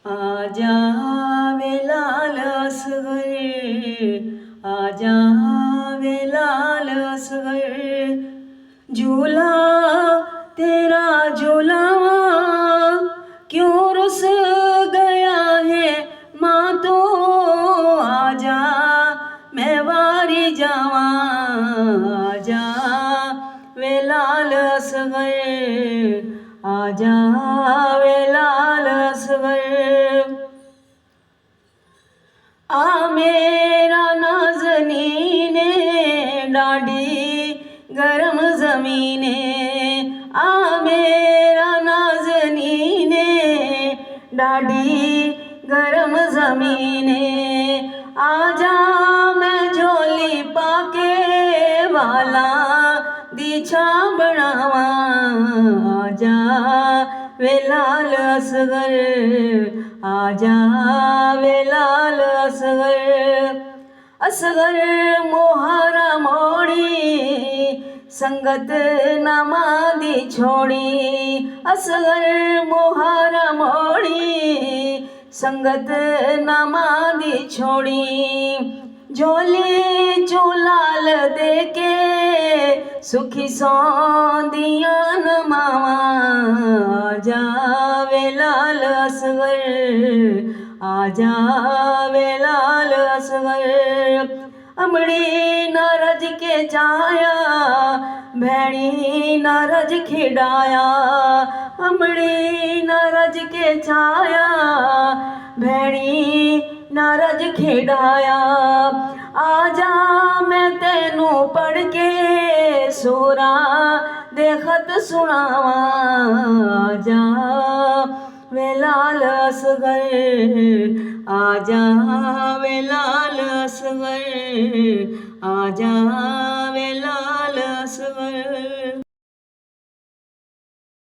आजा वे लाल असगर, आजा वे लाल असगर। झूला तेरा झूलावा क्यों रुस गया है माँ तो, आजा मैं वारी जावा, आजा वे लाल असगर, आजा वे लाल असगर। आ मेरा नाज़नीने डाढ़ी गरम ज़मीने, आ मेरा नाज़नीने डाढ़ी गरम ज़मीने। आजा मैं झोली पाके वाला दी छां बनावा, आजा वे लाल असगर, आजा वे लाल असगर। असगर मोहरा मोड़ी संगत नामा दी छोड़ी, असगर मोहरा मोड़ी संगत नामा दी छोड़ी। झोली चो लाल देके सुखी सौंदियां न मावा, आजा वे लाल असगर, आजा वे लाल असगर। अमड़ी न रज के जाया भैणी न रज खिडाया, अमड़ी न रज के जाया भैणी न रज खिडाया। आजा मैं तेनू पढ़ के सूरा दे खत सुनावा, आजा वे लाल असगर, आजा वे लाल असगर, आजा वे लाल असगर।